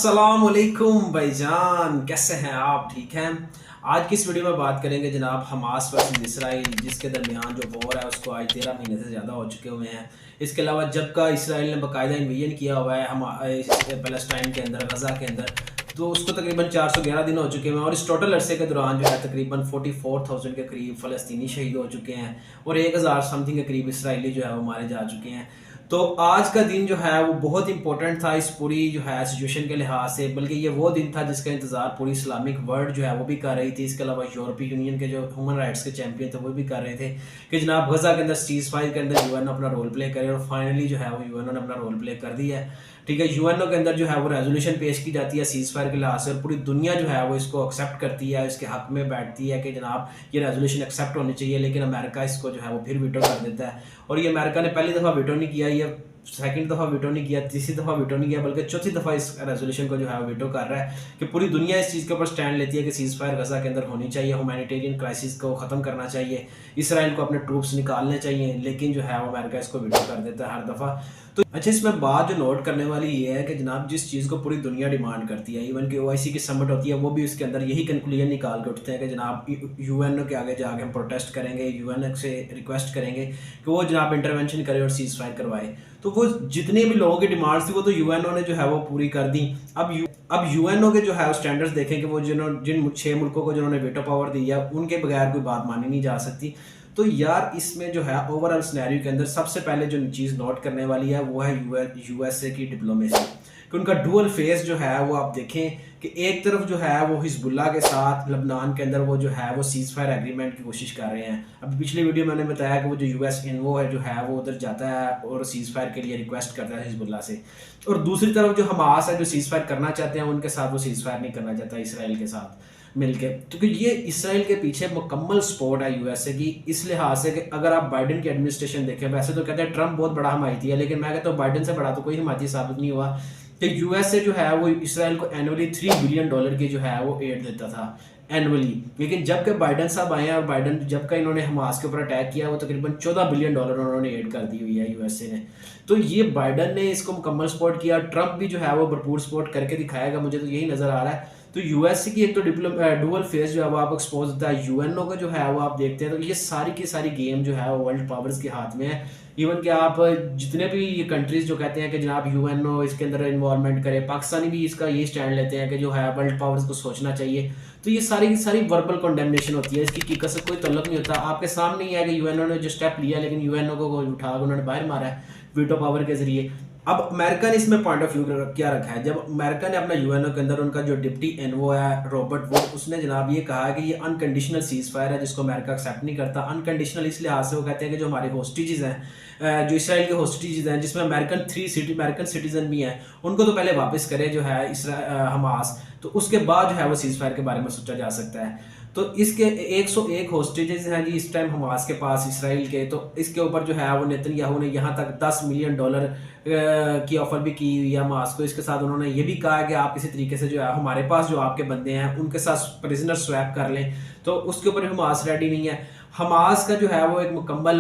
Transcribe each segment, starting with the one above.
अस्सलाम वालेकुम भाईजान, कैसे हैं आप? ठीक हैं। आज की इस वीडियो में बात करेंगे जनाब हमास वर्सेस इसराइल, जिसके दरमियान जो वॉर है उसको आज 13 महीने से ज़्यादा हो चुके हुए हैं। इसके अलावा जब का इसराइल ने बाकायदा इन्वेजन किया हुआ है हम पैलेस्टाइन के अंदर, गज़ा के अंदर, तो उसको तकरीबन 411 दिन हो चुके हैं और इस टोटल अरसे के दौरान जो है तकरीबन 44,000 के करीब फ़लस्तीनी शहीद हो चुके हैं और 1,000 समथिंग के करीब इसराइली जो है वो मारे जा चुके हैं। तो आज का दिन जो है वो बहुत इंपॉर्टेंट था इस पूरी जो है सिचुएशन के लिहाज से, बल्कि ये वो दिन था जिसका इंतजार पूरी इस्लामिक वर्ल्ड जो है वो भी कर रही थी। इसके अलावा यूरोपीय यूनियन के जो ह्यूमन राइट्स के चैंपियन थे वो भी कर रहे थे कि जनाब गजा के अंदर सीज फायर के अंदर यूएन अपना रोल प्ले करे, और फाइनली जो है वो यूएन ने अपना रोल प्ले कर दिया है। ठीक है, यूएनओ के अंदर जो है वो रेजोल्यूशन पेश की जाती है सीज फायर के लिहाज से, और पूरी दुनिया जो है वो इसको एक्सेप्ट करती है, इसके हक में बैठती है कि जनाब ये रेजोल्यूशन एक्सेप्ट होनी चाहिए। लेकिन अमेरिका इसको जो है वो फिर वीटो कर देता है, और ये अमेरिका ने पहली दफ़ा वीटो नहीं किया, ये सेकंड दफ़ा वीटो नहीं किया, तीसरी दफ़ा वीटो नहीं किया, बल्कि चौथी दफ़ा इस रेजोल्यूशन को जो है वीटो कर रहा है कि पूरी दुनिया इस चीज़ के ऊपर स्टैंड लेती है कि सीज फायर गजा के अंदर होनी चाहिए, ह्यूमैनिटेरियन क्राइसिस को ख़त्म करना चाहिए, इसराइल को अपने ट्रूप्स निकालने चाहिए। लेकिन जो है वो अमेरिका इसको वीटो कर देता है हर दफ़ा। तो अच्छा, इसमें बात जो नोट करने वाली ये है कि जनाब जिस चीज़ को पूरी दुनिया डिमांड करती है, इवन कि ओआईसी की समिट होती है, वो भी उसके अंदर यही कंक्लूजन निकाल के उठते हैं कि जनाब यूएनओ के आगे जाके हम प्रोटेस्ट करेंगे, यूएन से रिक्वेस्ट करेंगे कि वो जनाब इंटरवेंशन करे और सीज फायर करवाए। तो वो जितने भी लोगों की डिमांड्स थी वो तो यूएनओ ने जो है वो पूरी कर दी। अब यूएनओ के जो है स्टैंडर्ड्स देखें कि वो जिन 6 मुल्कों को जिन्होंने वेटो पावर दी है उनके बगैर कोई बात मानी नहीं जा सकती। तो यार इसमें जो है ओवरऑल सिनेरियो के अंदर सबसे पहले जो चीज़ नोट करने वाली है वो है यूएसए की डिप्लोमेसी, कि उनका डुअल फेस जो है वो आप देखें कि एक तरफ जो है वो हिजबुल्लाह के साथ लबनान के अंदर वो जो है वो सीज फायर एग्रीमेंट की कोशिश कर रहे हैं। अभी पिछली वीडियो में मैंने बताया कि वो जो यूएस इन्वो है जो है वो उधर जाता है और सीज फायर के लिए रिक्वेस्ट करता है हिजबुल्लाह से, और दूसरी तरफ जो हमास है जो सीज फायर करना चाहते हैं उनके साथ वो सीज फायर नहीं करना चाहता इसराइल के साथ मिलके। क्योंकि ये इसराइल के पीछे मुकम्मल सपोर्ट है यूएसए की, इस लिहाज से कि अगर आप बाइडेन की एडमिनिस्ट्रेशन देखें, वैसे तो कहते हैं ट्रंप बहुत बड़ा हमायती है, लेकिन मैं कहता हूँ बाइडेन से बड़ा तो कोई हमायती साबित नहीं हुआ कि यूएसए जो है वो इसराइल को एनुअली $3 बिलियन की जो है वो एड देता था एनुअली। लेकिन जब के बाइडेन साहब आए हैं और बाइडेन जब का इन्होंने हमास के ऊपर अटैक किया वो तकरीबन $14 बिलियन उन्होंने एड कर दी हुई है यूएसए ने। तो ये बाइडेन ने इसको मुकम्मल सपोर्ट किया, ट्रंप भी जो है वो भरपूर सपोर्ट करके दिखाएगा, मुझे तो यही नजर आ रहा है। तो यूएसए की एक तो डुअल फेस जो है वो आपको एक्सपोज होता है, यूएनओ का जो है वो आप देखते हैं, तो ये सारी की सारी गेम जो है वो वर्ल्ड पावर्स के हाथ में है। इवन कि आप जितने भी ये कंट्रीज जो कहते हैं कि जनाब यूएनओ इसके अंदर इन्वॉल्वमेंट करे, पाकिस्तानी भी इसका ये स्टैंड लेते हैं कि जो है वर्ल्ड पावर्स को सोचना चाहिए। तो ये सारी की सारी वर्बल कंडेमनेशन होती है, इसकी हकीकत से कोई तल्लुक नहीं होता। आपके सामने ही है कि यूएनओ ने जो स्टेप लिया, लेकिन यूएनओ को उठा उन्होंने बाहर मारा है वीटो पावर के जरिए। अब अमेरिका ने इसमें पॉइंट ऑफ व्यू क्या रखा है, जब अमेरिका ने अपना यूएनओ के अंदर उनका जो डिप्टी एनवो है रॉबर्ट वुड, उसने जनाब ये कहा कि ये अनकंडीशनल सीज फायर है जिसको अमेरिका एक्सेप्ट नहीं करता। अनकंडीशनल इस लिहाज से वो कहते हैं कि जो हमारे होस्टेजेस हैं, जो इसराइल के होस्टेजेस हैं जिसमें अमेरिकन सिटीजन भी हैं, उनको तो पहले वापस करे जो है हमास, तो उसके बाद जो है वो सीज फायर के बारे में सोचा जा सकता है। तो इसके 101 होस्टेजेस हैं जी इस टाइम हमास के पास इसराइल के। तो इसके ऊपर जो है वो नेतन्याहू ने यहाँ तक $10 मिलियन की ऑफर भी की हुई है हमास को। इसके साथ उन्होंने ये भी कहा कि आप किसी तरीके से जो है हमारे पास जो आपके बंदे हैं उनके साथ प्रिजनर स्वैप कर लें, तो उसके ऊपर हमास रेडी नहीं है। हमास का जो है वो एक मुकम्मल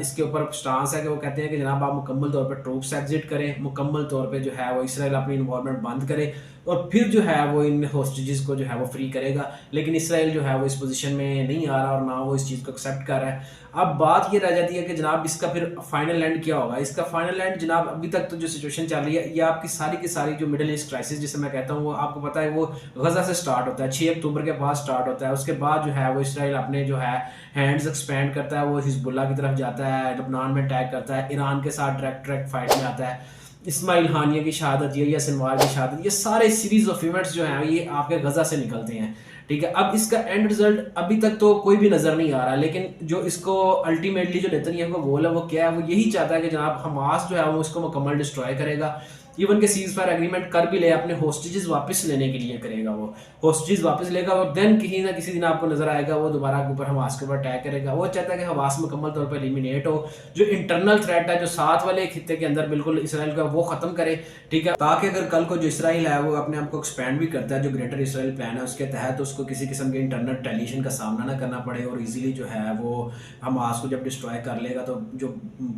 इसके ऊपर स्टांस है कि वो कहते हैं कि जनाब आप मुकम्मल तौर पर ट्रूप्स एग्जिट करें, मुकम्मल तौर पे जो है वो इसराइल अपनी इन्वॉल्वमेंट बंद करे और फिर जो है वो इन होस्टेजेस को जो है वो फ्री करेगा। लेकिन इसराइल जो है वो इस पोजीशन में नहीं आ रहा और ना वो इस चीज़ को एक्सेप्ट कर रहा है। अब बात ये रह जाती है कि जनाब इसका फिर फाइनल एंड क्या होगा। इसका फाइनल एंड जनाब अभी तक तो जो सिचुएशन चल रही है ये आपकी सारी की सारी जो मिडिल ईस्ट क्राइसिस जिसे मैं कहता हूँ वो आपको पता है वो गजा से स्टार्ट होता है, 6 अक्टूबर के बाद स्टार्ट होता है। उसके बाद जो है वो इसराइल अपने जो है हैंड्स एक्सपेंड करता है, वो हिजबुल्लाह की तरफ जाता है, लबनान में अटैक करता है, ईरान के साथ डायरेक्ट फाइट में आता है, इस्माइल हानिया की शहादत, या सिनवार की शहादत, ये सारे सीरीज ऑफ इवेंट्स जो हैं ये आपके गजा से निकलते हैं। ठीक है, अब इसका एंड रिजल्ट अभी तक तो कोई भी नजर नहीं आ रहा, लेकिन जो इसको अल्टीमेटली जो नेतन्याहू का गोल है वो क्या है, वो यही चाहता है कि जनाब हमास जो है वो उसको मुकम्मल डिस्ट्रॉय करेगा। इवन के सीज फायर एग्रीमेंट कर भी ले, अपने होस्टेजेस वापस लेने के लिए करेगा, वो होस्टेजेस वापस लेगा और देन कहीं ना किसी दिन आपको नजर आएगा वो दोबारा के ऊपर हमास के ऊपर अटैक करेगा। वो चाहता है कि हमास मुकम्मल तौर पर एलिमिनेट हो, जो इंटरनल थ्रेट है जो साथ वाले खित्ते के अंदर बिल्कुल इसराइल का वो खत्म करे। ठीक है, ताकि अगर कल को जो इसराइल है वो अपने आप को एक्सपैंड भी करता है, जो ग्रेटर इसराइल प्लान है उसके तहत, उसको किसी किस्म के इंटरनल टेलीशन का सामना ना करना पड़े और इजीली जो है वो हमास को जब डिस्ट्रॉय कर लेगा तो जो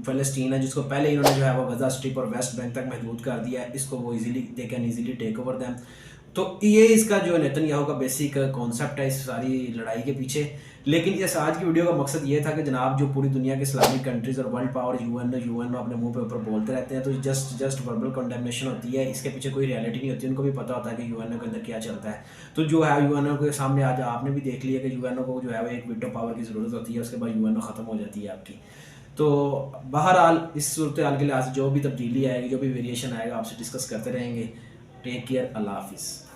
फलस्तीन है जिसको पहले इन्होंने जो है वो गजा स्ट्रिप और वेस्ट बैंक तक महदूद कर दिया है, इसको वो easily they can easily take over them. तो ये इसका जो नेतन्याहू का बेसिक कॉन्सेप्ट है इस सारी लड़ाई के पीछे। लेकिन इस आज की वीडियो का मकसद ये था कि जनाब जो पूरी दुनिया के इस्लामिक कंट्रीज़ और वर्ल्ड पावर यूएन अपने मुंह पे ऊपर बोलते रहते हैं, तो जस्ट वर्बल कंडेमनेशन होती है, इसके पीछे कोई रियलिटी नहीं होती। उनको भी पता होता है कि यूएनओ के अंदर क्या चलता है। तो जो है यूएनओ के सामने आज आपने भी देख लिया कि यूएनओ को जो है वो एक वीटो पावर की ज़रूरत होती है, उसके बाद यूएनओ ख़त्म हो जाती है आपकी। तो बहरहाल इस सूरत हाल के लिहाज से जो भी तब्दीली आएगी, जो भी वेरिएशन आएगा, आपसे डिस्कस करते रहेंगे। टेक केयर, अल्लाह हाफिज़।